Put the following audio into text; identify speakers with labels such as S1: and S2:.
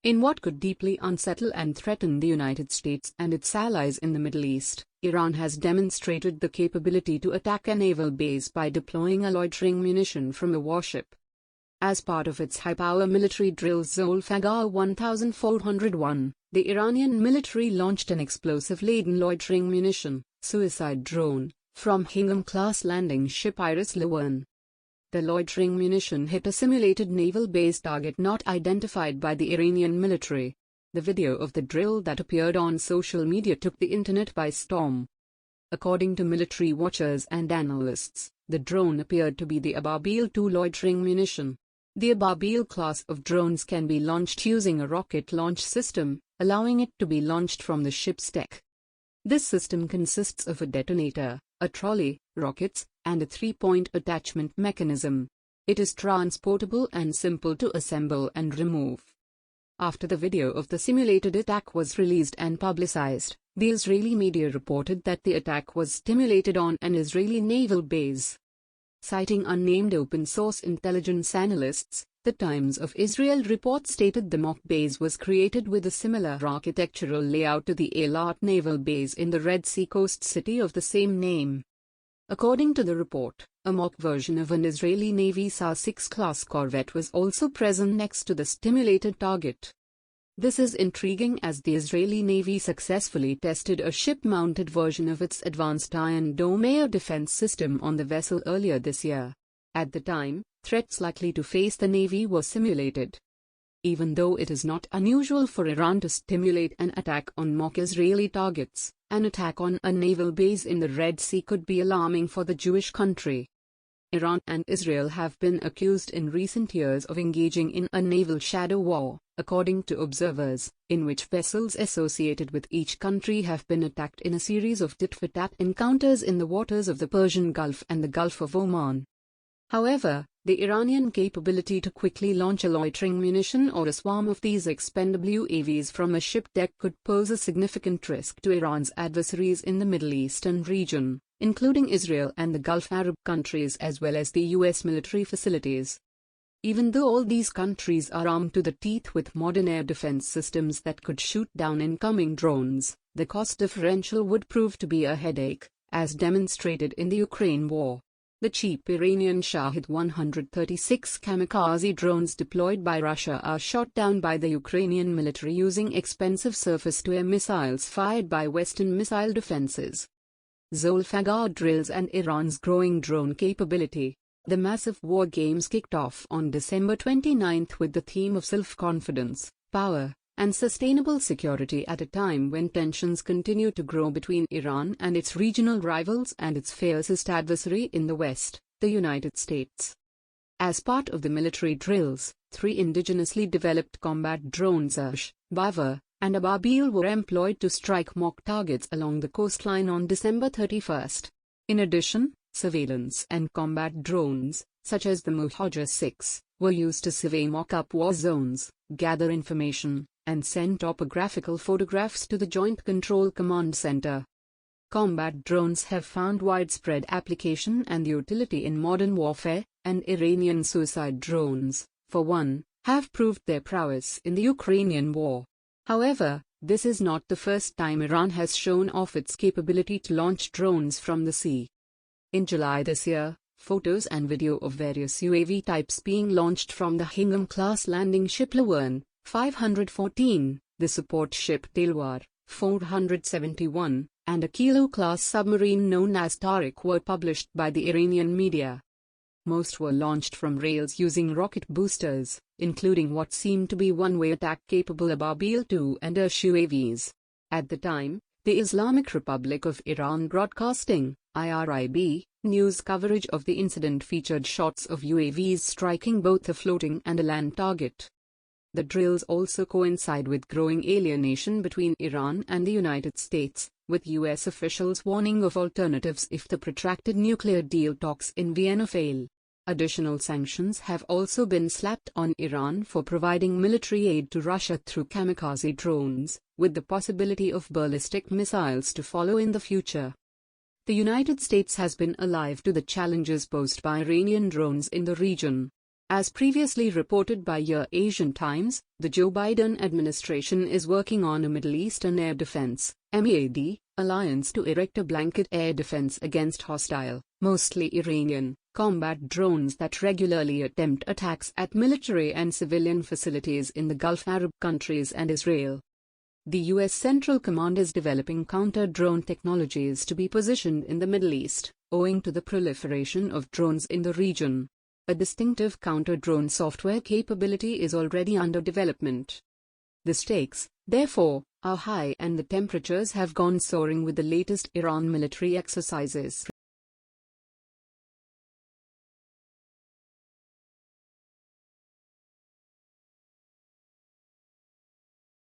S1: In what could deeply unsettle and threaten the United States and its allies in the Middle East, Iran has demonstrated the capability to attack a naval base by deploying a loitering munition from a warship. As part of its high-power military drill Zolfaghar 1401, the Iranian military launched an explosive-laden loitering munition, suicide drone, from Hengam-class landing ship IRIS Lavan. The loitering munition hit a simulated naval base target not identified by the Iranian military. The video of the drill that appeared on social media took the internet by storm. According to military watchers and analysts, the drone appeared to be the Ababil-2 loitering munition. The Ababil class of drones can be launched using a rocket launch system, allowing it to be launched from the ship's deck. This system consists of a detonator, a trolley, rockets, and a three-point attachment mechanism. It is transportable and simple to assemble and remove. After the video of the simulated attack was released and publicized, the Israeli media reported that the attack was simulated on an Israeli naval base. Citing unnamed open-source intelligence analysts, the Times of Israel report stated the mock base was created with a similar architectural layout to the Eilat naval base in the Red Sea coast city of the same name. According to the report, a mock version of an Israeli Navy SAR-6 class corvette was also present next to the simulated target. This is intriguing as the Israeli Navy successfully tested a ship-mounted version of its advanced Iron Dome air defense system on the vessel earlier this year. At the time, threats likely to face the Navy were simulated. Even though it is not unusual for Iran to stimulate an attack on mock Israeli targets, an attack on a naval base in the Red Sea could be alarming for the Jewish country. Iran and Israel have been accused in recent years of engaging in a naval shadow war, according to observers, in which vessels associated with each country have been attacked in a series of tit-for-tat encounters in the waters of the Persian Gulf and the Gulf of Oman. However, the Iranian capability to quickly launch a loitering munition or a swarm of these expendable UAVs from a ship deck could pose a significant risk to Iran's adversaries in the Middle Eastern region, including Israel and the Gulf Arab countries as well as the U.S. military facilities. Even though all these countries are armed to the teeth with modern air defense systems that could shoot down incoming drones, the cost differential would prove to be a headache, as demonstrated in the Ukraine war. The cheap Iranian Shahid 136 kamikaze drones deployed by Russia are shot down by the Ukrainian military using expensive surface-to-air missiles fired by Western missile defenses. Zolfaghar drills and Iran's growing drone capability. The massive war games kicked off on December 29 with the theme of self-confidence, power, and sustainable security at a time when tensions continue to grow between Iran and its regional rivals and its fiercest adversary in the West, the United States. As part of the military drills, 3 indigenously developed combat drones Bava, and Ababil were employed to strike mock targets along the coastline on December 31. In addition, surveillance and combat drones, such as the Muhajir 6, were used to survey mock-up war zones, gather information, and send topographical photographs to the Joint Control Command Center. Combat drones have found widespread application and utility in modern warfare, and Iranian suicide drones, for one, have proved their prowess in the Ukrainian war. However, this is not the first time Iran has shown off its capability to launch drones from the sea. In July this year, photos and video of various UAV types being launched from the Hengam-class landing ship Lavan, 514, the support ship Talwar, 471, and a Kilo-class submarine known as Tariq were published by the Iranian media. Most were launched from rails using rocket boosters, including what seemed to be one-way attack-capable Ababil-2 and Irsh UAVs. At the time, the Islamic Republic of Iran Broadcasting, IRIB, news coverage of the incident featured shots of UAVs striking both a floating and a land target. The drills also coincide with growing alienation between Iran and the United States, with U.S. officials warning of alternatives if the protracted nuclear deal talks in Vienna fail. Additional sanctions have also been slapped on Iran for providing military aid to Russia through kamikaze drones, with the possibility of ballistic missiles to follow in the future. The United States has been alive to the challenges posed by Iranian drones in the region. As previously reported by Asian Times, the Joe Biden administration is working on a Middle Eastern Air Defense (MEAD) alliance to erect a blanket air defense against hostile, mostly Iranian, combat drones that regularly attempt attacks at military and civilian facilities in the Gulf Arab countries and Israel. The U.S. Central Command is developing counter-drone technologies to be positioned in the Middle East, owing to the proliferation of drones in the region. A distinctive counter-drone software capability is already under development. The stakes, therefore, are high and the temperatures have gone soaring with the latest Iran military exercises.